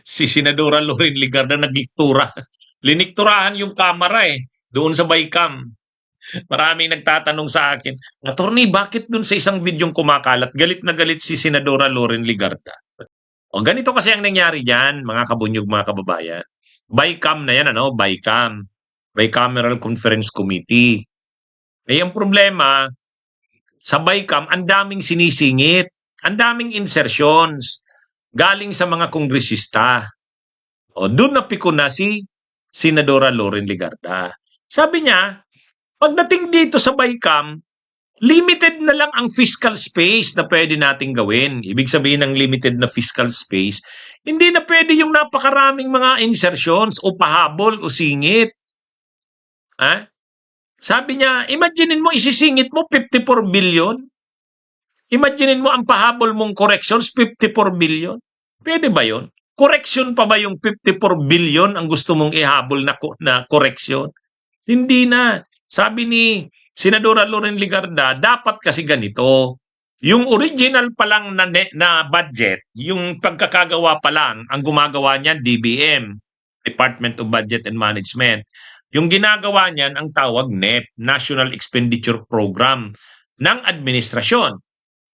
Si Senadora Loren Ligarda nagliktura. Linikturahan yung kamera doon sa Baycam. Maraming nagtatanong sa akin, Attorney, bakit dun sa isang videong kumakalat, galit na galit si Senadora Loren Ligarda? O ganito kasi ang nangyari diyan, mga kabunyog, mga kababayan. Bycam na yan, ano? Bycam. Bicameral Conference Committee. Eh, ang problema, sa Bycam, ang daming sinisingit. Ang daming insertions galing sa mga kongresista. O, doon napiko na si Senadora Loren Ligarda. Sabi niya, pagdating dito sa Bycam, limited na lang ang fiscal space na pwede nating gawin. Ibig sabihin ng limited na fiscal space, hindi na pwede yung napakaraming mga insertions o pahabol o singit. Ha? Sabi niya, imaginein mo, isisingit mo 54 billion. Imaginein mo ang pahabol mong corrections, 54 billion. Pwede ba yon? Correction pa ba yung 54 billion ang gusto mong ihabol na correction? Hindi na. Sabi ni Senadora Loren Ligarda, dapat kasi ganito. Yung original pa lang na budget, yung pagkakagawa pa lang, ang gumagawa niyan, DBM, Department of Budget and Management. Yung ginagawa niyan, ang tawag NEP, National Expenditure Program ng administrasyon.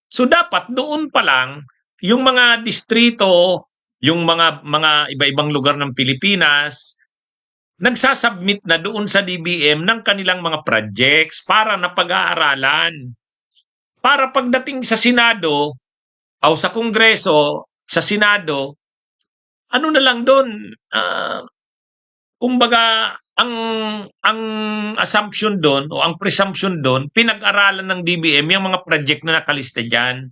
So dapat doon pa lang, yung mga distrito, yung mga iba-ibang lugar ng Pilipinas, nagsasubmit na doon sa DBM ng kanilang mga projects para na pag-aaralan. Para pagdating sa Senado o sa Kongreso, sa Senado, ano na lang doon, kumbaga, ang assumption doon o ang presumption doon, pinag-aralan ng DBM yung mga project na nakalista dyan.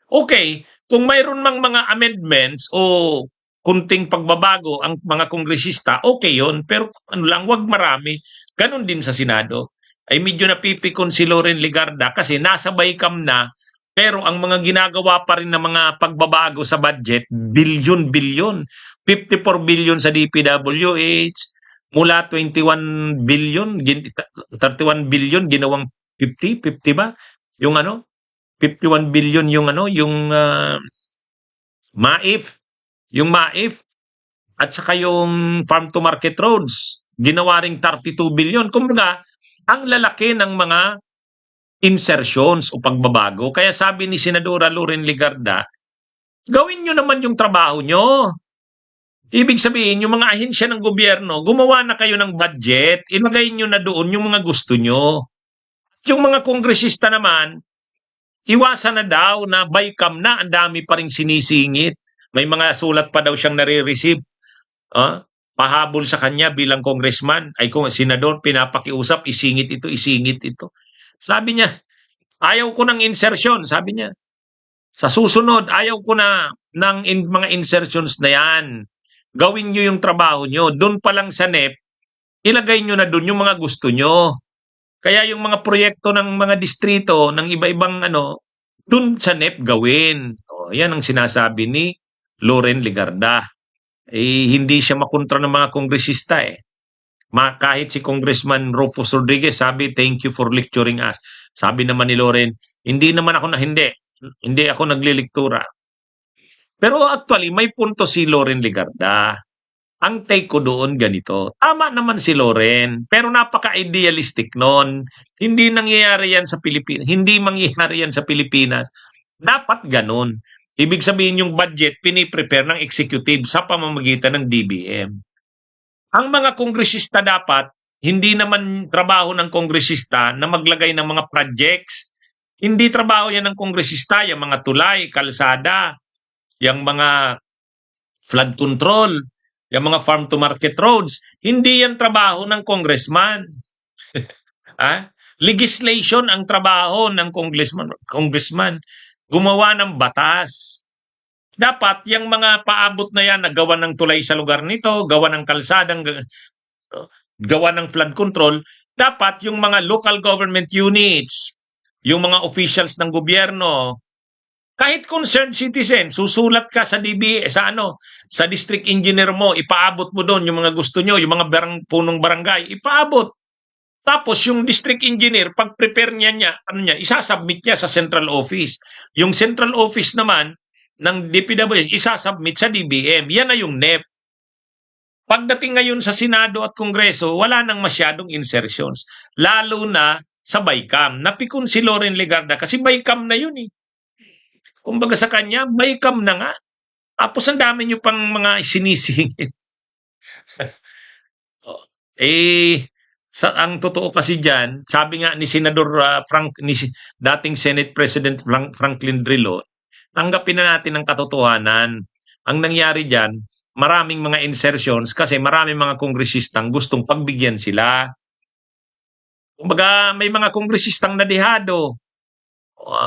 Okay, kung mayroon mang mga amendments o kunting pagbabago ang mga kongresista, okay yon. Pero ano lang, wag marami. Ganon din sa Senado. Ay medyo napipikon si Loren Ligarda kasi nasa Baycam na, pero ang mga ginagawa pa rin na mga pagbabago sa budget, bilyon-bilyon. 54 billion sa DPWH, mula 21 billion, 31 billion, ginawang 50 ba? Yung ano? 51 billion yung ano, yung MAIF, yung MAIF at saka yung farm to market roads, ginawa ring 32 billion. Kumbaga, ang lalaki ng mga insertions o pagbabago. Kaya sabi ni Senadora Loren Ligarda, gawin nyo naman yung trabaho nyo. Ibig sabihin, yung mga ahensya ng gobyerno, gumawa na kayo ng budget, ilagay nyo na doon yung mga gusto nyo. Yung mga kongresista naman, iwasan na daw na Bycam na, ang dami pa rin sinisingit. May mga sulat pa daw siyang nare-receive. Pahabol sa kanya bilang congressman. Ay kung senador, pinapakiusap, isingit ito, isingit ito. Sabi niya, ayaw ko ng insertion, sabi niya. Sa susunod, ayaw ko na ng mga insertions na yan. Gawin nyo yung trabaho nyo. Doon pa lang sa NEP, ilagay nyo na doon yung mga gusto nyo. Kaya yung mga proyekto ng mga distrito, ng iba-ibang doon sa NEP gawin. Yan ang sinasabi ni Loren Ligarda. Hindi siya makontra ng mga kongresista Kahit si Congressman Rufus Rodriguez sabi, thank you for lecturing us. Sabi naman ni Loren, hindi naman ako hindi ako nagliliktura. Pero actually, may punto si Loren Ligarda. Ang take ko doon ganito, tama naman si Loren, pero napaka-idealistic nun. Hindi nangyayari yan sa Pilipinas. Hindi mangyayari yan sa Pilipinas. Dapat ganun. Ibig sabihin yung budget, piniprepare ng executive sa pamamagitan ng DBM. Ang mga kongresista dapat, hindi naman trabaho ng kongresista na maglagay ng mga projects. Hindi trabaho yan ng kongresista, yung mga tulay, kalsada, yung mga flood control, yung mga farm to market roads. Hindi yan trabaho ng congressman. Legislation ang trabaho ng congressman. Gumawa ng batas. Dapat yung mga paabot na yan, nagawa ng tulay sa lugar nito, gawa ng kalsadang, gawa ng flood control, dapat yung mga local government units, yung mga officials ng gobyerno, kahit concerned citizen, susulat ka sa sa district engineer mo, ipaabot mo doon yung mga gusto nyo, yung mga punong barangay, ipaabot. Tapos yung district engineer, pag-prepare niya, isasubmit niya sa central office. Yung central office naman, ng DPWH, isasubmit sa DBM. Yan na yung NEP. Pagdating ngayon sa Senado at Kongreso, wala nang masyadong insertions. Lalo na sa BICAM. Napikon si Loren Legarda kasi BICAM na yun eh. Kumbaga sa kanya, BICAM na nga. Tapos ang dami nyo pang mga sinisingit. Ang totoo kasi dyan, sabi nga ni Senador dating Senate President Franklin Drilon, tanggapin na natin ang katotohanan. Ang nangyari dyan, maraming mga insertions kasi maraming mga kongresistang gustong pagbigyan sila. Kumbaga, may mga kongresistang nadihado.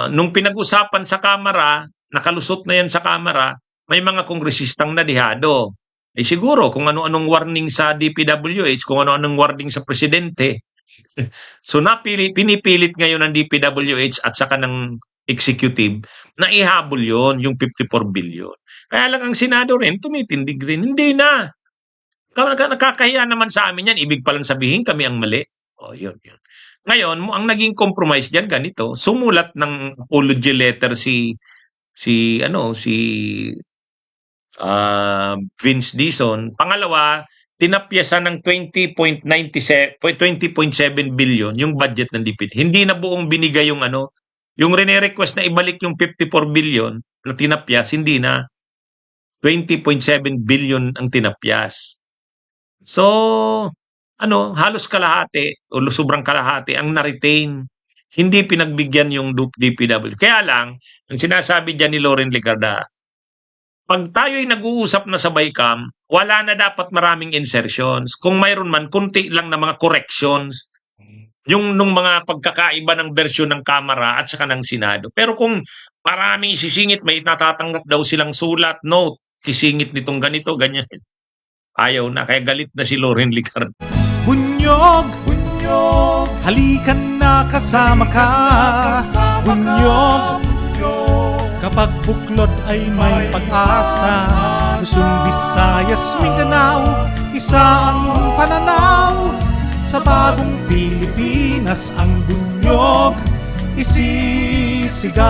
Nung pinag-usapan sa Kamara, nakalusot na yan sa Kamara, may mga kongresistang nadihado. Siguro kung ano-anong warning sa DPWH, kung ano-anong warning sa presidente. So pinipilit ngayon ng DPWH at saka ng executive na ihabol yon yung 54 billion. Kaya lang ang Senado rin, tumitindig rin. Hindi na. Nakakahiya naman sa amin yan. Ibig palang sabihin kami ang mali. Yun. Ngayon, ang naging compromise diyan ganito, sumulat ng apology letter si Vince Dizon. Pangalawa, tinapyasan ng 20.7 billion yung budget ng DPWH. Hindi na buong binigay yung yung rene-request na ibalik yung 54 billion na tinapyas, hindi na. 20.7 billion ang tinapyas. So, halos kalahati o sobrang kalahati ang na-retain. Hindi pinagbigyan yung DPWH. Kaya lang, ang sinasabi dyan ni Loren Legarda, pag tayo'y nag-uusap na sa BICAM, wala na dapat maraming insertions. Kung mayroon man, kunti lang na mga corrections. Yung nung mga pagkakaiba ng bersyon ng Kamara at saka ng Senado. Pero kung maraming isisingit, may natatanggap daw silang sulat, note, isingit nitong ganito, ganyan. Ayaw na, kaya galit na si Loren Legarda. Bunyog, halikan na kasama ka. Bunyog, kapag buklod ay may pag-asa. Luzon, Visayas, Mindanao, isa ang pananaw. Sa bagong Pilipinas ang bunyog isisigaw.